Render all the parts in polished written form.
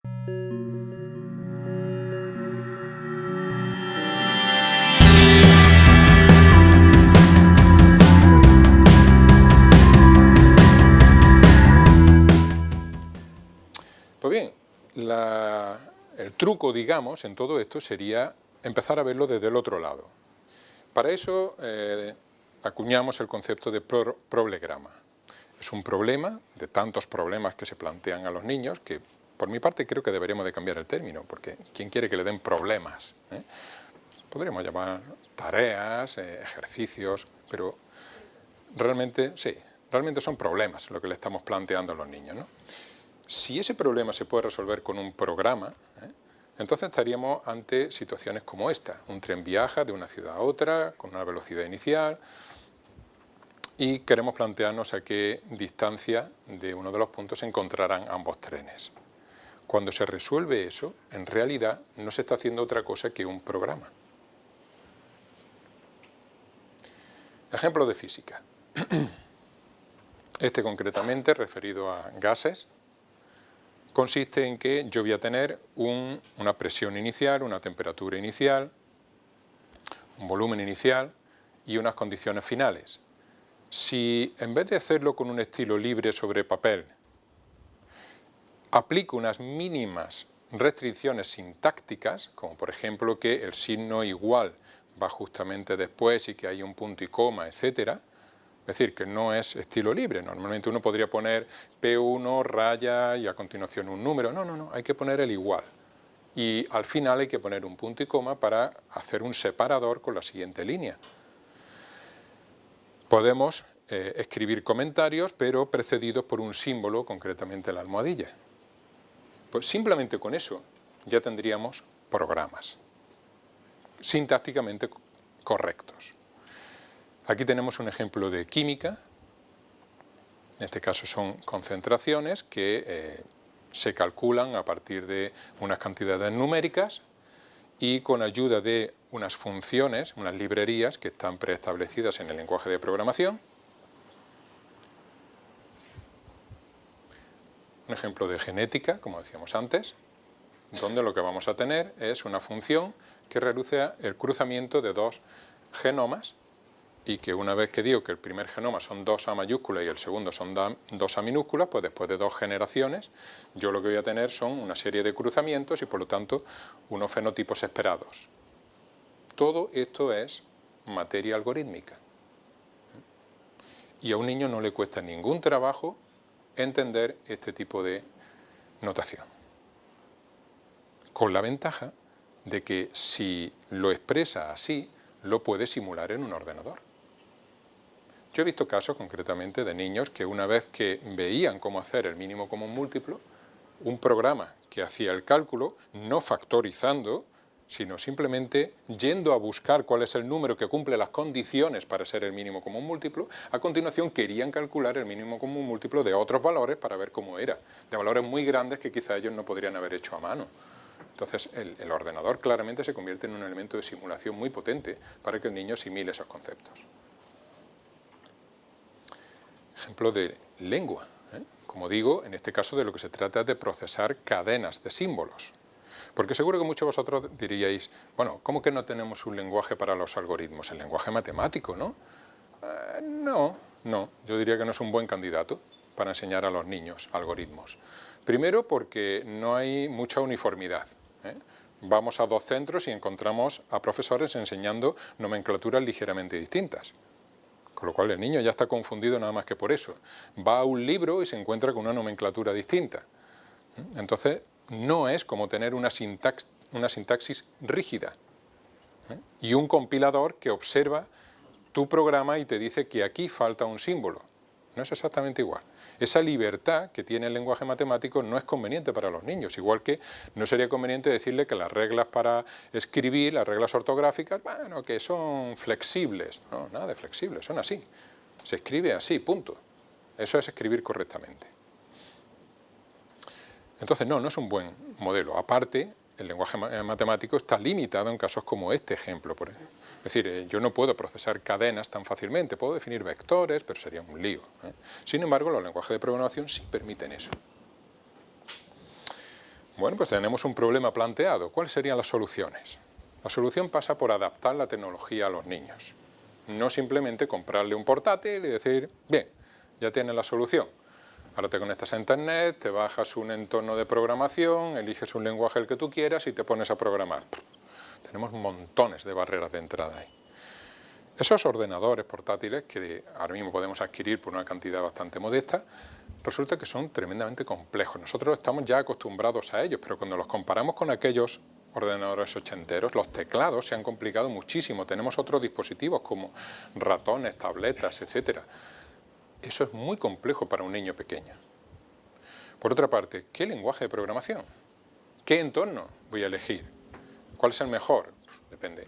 Pues bien, el truco, digamos, en todo esto sería empezar a verlo desde el otro lado. Para eso acuñamos el concepto de problemgrama. Es un problema, de tantos problemas que se plantean a los niños, que por mi parte creo que deberíamos de cambiar el término, porque ¿quién quiere que le den problemas? Podríamos llamar tareas, ejercicios, pero realmente, sí, realmente son problemas lo que le estamos planteando a los niños, ¿no? Si ese problema se puede resolver con un programa, entonces estaríamos ante situaciones como esta. Un tren viaja de una ciudad a otra con una velocidad inicial y queremos plantearnos a qué distancia de uno de los puntos se encontrarán ambos trenes. Cuando se resuelve eso, en realidad no se está haciendo otra cosa que un programa. Ejemplo de física. Este concretamente, referido a gases, consiste en que yo voy a tener una presión inicial, una temperatura inicial, un volumen inicial y unas condiciones finales. Si en vez de hacerlo con un estilo libre sobre papel, aplico unas mínimas restricciones sintácticas, como por ejemplo que el signo igual va justamente después y que hay un punto y coma, etcétera, es decir, que no es estilo libre. Normalmente uno podría poner P1, raya y a continuación un número. No, hay que poner el igual. Y al final hay que poner un punto y coma para hacer un separador con la siguiente línea. Podemos escribir comentarios, pero precedidos por un símbolo, concretamente la almohadilla. Pues simplemente con eso ya tendríamos programas sintácticamente correctos. Aquí tenemos un ejemplo de química, en este caso son concentraciones que se calculan a partir de unas cantidades numéricas y con ayuda de unas funciones, unas librerías que están preestablecidas en el lenguaje de programación. Un ejemplo de genética, como decíamos antes, donde lo que vamos a tener es una función que reduce el cruzamiento de dos genomas y que una vez que digo que el primer genoma son 2A mayúsculas y el segundo son 2A minúsculas, pues después de 2 generaciones yo lo que voy a tener son una serie de cruzamientos y por lo tanto unos fenotipos esperados. Todo esto es materia algorítmica. Y a un niño no le cuesta ningún trabajo entender este tipo de notación. Con la ventaja de que si lo expresa así, lo puede simular en un ordenador. Yo he visto casos concretamente de niños que una vez que veían cómo hacer el mínimo común múltiplo, un programa que hacía el cálculo, no factorizando, sino simplemente yendo a buscar cuál es el número que cumple las condiciones para ser el mínimo común múltiplo, a continuación querían calcular el mínimo común múltiplo de otros valores para ver cómo era, de valores muy grandes que quizá ellos no podrían haber hecho a mano. Entonces el ordenador claramente se convierte en un elemento de simulación muy potente para que el niño asimile esos conceptos. Ejemplo de lengua. Como digo, en este caso de lo que se trata es de procesar cadenas de símbolos. Porque seguro que muchos de vosotros diríais, bueno, ¿cómo que no tenemos un lenguaje para los algoritmos? El lenguaje matemático, ¿no? No, yo diría que no es un buen candidato para enseñar a los niños algoritmos. Primero porque no hay mucha uniformidad. Vamos a dos centros y encontramos a profesores enseñando nomenclaturas ligeramente distintas. Con lo cual el niño ya está confundido nada más que por eso. Va a un libro y se encuentra con una nomenclatura distinta. Entonces, no es como tener una sintaxis rígida. Y un compilador que observa tu programa y te dice que aquí falta un símbolo. No es exactamente igual. Esa libertad que tiene el lenguaje matemático no es conveniente para los niños, igual que no sería conveniente decirle que las reglas para escribir, las reglas ortográficas, bueno, que son flexibles. No, nada de flexibles, son así. Se escribe así, punto. Eso es escribir correctamente. Entonces, no es un buen modelo. Aparte, el lenguaje matemático está limitado en casos como este ejemplo. Es decir, yo no puedo procesar cadenas tan fácilmente, puedo definir vectores, pero sería un lío. Sin embargo, los lenguajes de programación sí permiten eso. Bueno, pues tenemos un problema planteado. ¿Cuáles serían las soluciones? La solución pasa por adaptar la tecnología a los niños. No simplemente comprarle un portátil y decir, bien, ya tienes la solución. Ahora te conectas a internet, te bajas un entorno de programación, eliges un lenguaje el que tú quieras y te pones a programar. Tenemos montones de barreras de entrada ahí. Esos ordenadores portátiles que ahora mismo podemos adquirir por una cantidad bastante modesta, resulta que son tremendamente complejos. Nosotros estamos ya acostumbrados a ellos, pero cuando los comparamos con aquellos ordenadores ochenteros, los teclados se han complicado muchísimo. Tenemos otros dispositivos como ratones, tabletas, etcétera. Eso es muy complejo para un niño pequeño. Por otra parte, ¿qué lenguaje de programación? ¿Qué entorno voy a elegir? ¿Cuál es el mejor? Pues depende.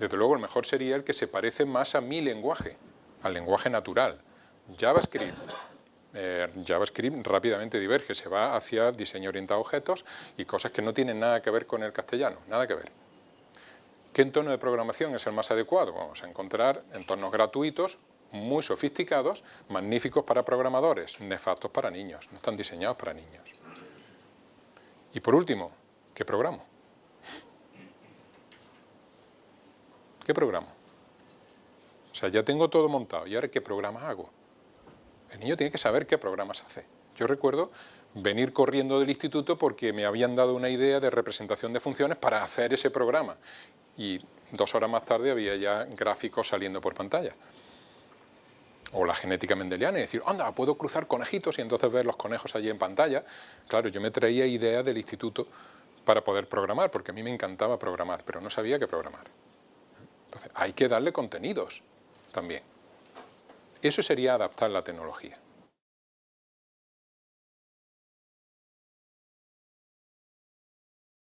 Desde luego el mejor sería el que se parece más a mi lenguaje, al lenguaje natural. JavaScript. JavaScript rápidamente diverge, se va hacia diseño orientado a objetos y cosas que no tienen nada que ver con el castellano, nada que ver. ¿Qué entorno de programación es el más adecuado? Vamos a encontrar entornos gratuitos, muy sofisticados, magníficos para programadores, nefastos para niños, no están diseñados para niños. Y por último, ¿qué programo? ¿Qué programo? O sea, ya tengo todo montado, ¿y ahora qué programas hago? El niño tiene que saber qué programas hace. Yo recuerdo venir corriendo del instituto porque me habían dado una idea de representación de funciones para hacer ese programa. Y 2 horas más tarde había ya gráficos saliendo por pantalla. O la genética mendeliana y decir, anda, puedo cruzar conejitos y entonces ver los conejos allí en pantalla. Claro, yo me traía ideas del instituto para poder programar, porque a mí me encantaba programar, pero no sabía qué programar. Entonces, hay que darle contenidos también. Eso sería adaptar la tecnología.